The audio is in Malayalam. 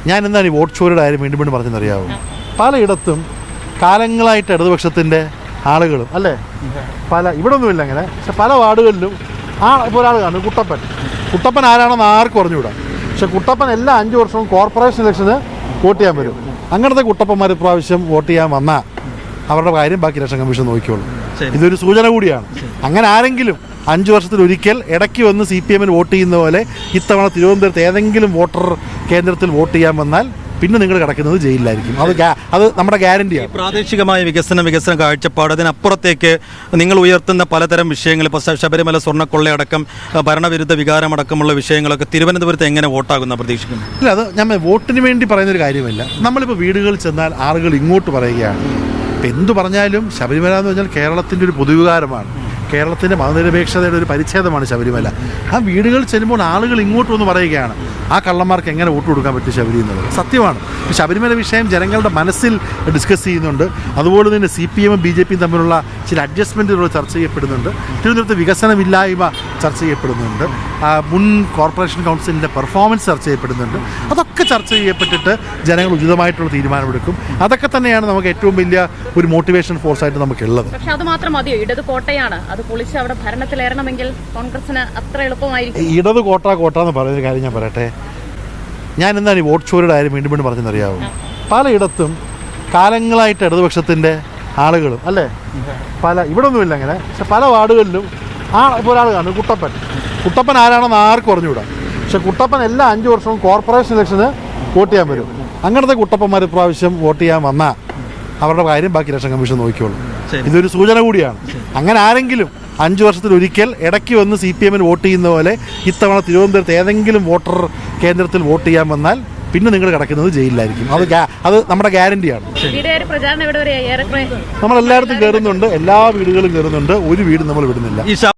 ഞാൻ എന്താണ് ഈ വോട്ട് ചോരുടെ കാര്യം വീണ്ടും വീണ്ടും പറഞ്ഞെന്നറിയാവോ? പലയിടത്തും കാലങ്ങളായിട്ട് ഇടതുപക്ഷത്തിൻ്റെ ആളുകളും അല്ലേ, ഇവിടെ ഒന്നുമില്ല അങ്ങനെ, പക്ഷെ പല വാർഡുകളിലും ഇപ്പോൾ ഒരാൾ കാണും കുട്ടപ്പൻ ആരാണെന്ന് ആർക്കും അറിഞ്ഞുകൂടാ. പക്ഷെ കുട്ടപ്പൻ എല്ലാ 5 വർഷവും കോർപ്പറേഷൻ ഇലക്ഷന് വോട്ട് ചെയ്യാൻ വരും. അങ്ങനത്തെ കുട്ടപ്പന്മാർ ഇപ്രാവശ്യം വോട്ട് ചെയ്യാൻ വന്നാൽ അവരുടെ കാര്യം ബാക്കി ഇലക്ഷൻ കമ്മീഷൻ നോക്കിക്കോളും. ഇതൊരു സൂചന കൂടിയാണ്. അങ്ങനെ ആരെങ്കിലും 5 വർഷത്തിലൊരിക്കൽ ഇടയ്ക്ക് വന്ന് CPM-ന് വോട്ട് ചെയ്യുന്ന പോലെ ഇത്തവണ തിരുവനന്തപുരത്ത് ഏതെങ്കിലും വോട്ടർ കേന്ദ്രത്തിൽ വോട്ട് ചെയ്യാൻ വന്നാൽ പിന്നെ നിങ്ങൾ കിടക്കുന്നത് ജയിലിലായിരിക്കും. അത് നമ്മുടെ ഗ്യാരണ്ടിയാണ്. പ്രാദേശികമായ വികസന കാഴ്ചപ്പാട്, അതിനപ്പുറത്തേക്ക് നിങ്ങൾ ഉയർത്തുന്ന പലതരം വിഷയങ്ങൾ, ഇപ്പോൾ ശബരിമല സ്വർണ്ണക്കൊള്ളയടക്കം ഭരണവിരുദ്ധ വികാരമടക്കമുള്ള വിഷയങ്ങളൊക്കെ തിരുവനന്തപുരത്ത് എങ്ങനെ വോട്ടാകുന്ന പ്രതീക്ഷിക്കുന്നു? ഇല്ല, അത് ഞാൻ വോട്ടിന് വേണ്ടി പറയുന്നൊരു കാര്യമല്ല. നമ്മളിപ്പോൾ വീടുകളിൽ ചെന്നാൽ ആളുകൾ ഇങ്ങോട്ട് പറയുകയാണ്. ഇപ്പം എന്തു പറഞ്ഞാലും ശബരിമല എന്ന് പറഞ്ഞാൽ കേരളത്തിൻ്റെ ഒരു പൊതുവികാരമാണ്. കേരളത്തിൻ്റെ മതനിരപേക്ഷതയുടെ ഒരു പരിച്ഛേദമാണ് ശബരിമല. ആ വീടുകളിൽ ചെല്ലുമ്പോൾ ആളുകൾ ഇങ്ങോട്ട് വന്ന് പറയുകയാണ്, ആ കള്ളന്മാർക്ക് എങ്ങനെ വോട്ട് കൊടുക്കാൻ പറ്റും ശബരി എന്നുള്ളത് സത്യമാണ്. ശബരിമല വിഷയം ജനങ്ങളുടെ മനസ്സിൽ ഡിസ്കസ് ചെയ്യുന്നുണ്ട്. അതുപോലെ തന്നെ CPM-ഉം BJP-യും തമ്മിലുള്ള ചില അഡ്ജസ്റ്റ്മെൻറ്റുകൾ ചർച്ച ചെയ്യപ്പെടുന്നുണ്ട്. തിരുവനന്തപുരത്ത് വികസനമില്ലായ്മ ചർച്ച ചെയ്യപ്പെടുന്നുണ്ട്. മുൻ കോർപ്പറേഷൻ കൗൺസിലിൻ്റെ പെർഫോമൻസ് ചർച്ച ചെയ്യപ്പെടുന്നുണ്ട്. അതൊക്കെ ചർച്ച ചെയ്യപ്പെട്ടിട്ട് ജനങ്ങൾ ഉചിതമായിട്ടുള്ള തീരുമാനമെടുക്കും. അതൊക്കെ തന്നെയാണ് നമുക്ക് ഏറ്റവും വലിയ ഒരു മോട്ടിവേഷൻ ഫോഴ്സായിട്ട് നമുക്കുള്ളത്. പക്ഷെ അത് മാത്രം മതിയോ? ഇടത് കോട്ടയാണ്, അത് പൊളിച്ച് അവിടെ ഭരണത്തിലേറണമെങ്കിൽ കോൺഗ്രസിന് അത്ര എളുപ്പമായിരിക്കും. ഇടത് കോട്ട എന്ന് പറയുന്ന കാര്യം ഞാൻ പറയട്ടെ. ഞാൻ എന്താണ് ഈ വോട്ട് ചോരുടെ കാര്യം വീണ്ടും വീണ്ടും പറഞ്ഞെന്നറിയാവോ? പലയിടത്തും കാലങ്ങളായിട്ട് ഇടതുപക്ഷത്തിൻ്റെ ആളുകളും അല്ലേ, ഇവിടെ ഒന്നുമില്ല അങ്ങനെ, പക്ഷെ പല വാർഡുകളിലും ഇപ്പോൾ ഒരാൾ കാണും കുട്ടപ്പൻ ആരാണെന്ന് ആർക്കും അറിഞ്ഞുകൂടാ. പക്ഷെ കുട്ടപ്പൻ എല്ലാ 5 വർഷവും കോർപ്പറേഷൻ ഇലക്ഷന് വോട്ട് ചെയ്യാൻ വരും. അങ്ങനത്തെ കുട്ടപ്പന്മാർ ഇപ്രാവശ്യം വോട്ട് ചെയ്യാൻ വന്നാൽ അവരുടെ കാര്യം ബാക്കി ഇലക്ഷൻ കമ്മീഷൻ നോക്കിക്കോളും. ഇതൊരു സൂചന കൂടിയാണ്. അങ്ങനെ ആരെങ്കിലും 5 വർഷത്തിലൊരിക്കൽ ഇടയ്ക്ക് വന്ന് CPM-ന് വോട്ട് ചെയ്യുന്ന പോലെ ഇത്തവണ തിരുവനന്തപുരത്ത് ഏതെങ്കിലും വോട്ടർ കേന്ദ്രത്തിൽ വോട്ട് ചെയ്യാൻ വന്നാൽ പിന്നെ നിങ്ങൾ കിടക്കുന്നത് ജയിലിലായിരിക്കും. അത് നമ്മുടെ ഗ്യാരണ്ടിയാണ്. പ്രചാരണം നമ്മളെല്ലായിടത്തും കയറുന്നുണ്ട്, എല്ലാ വീടുകളും കയറുന്നുണ്ട്. ഒരു വീട് നമ്മൾ വിടുന്നില്ല.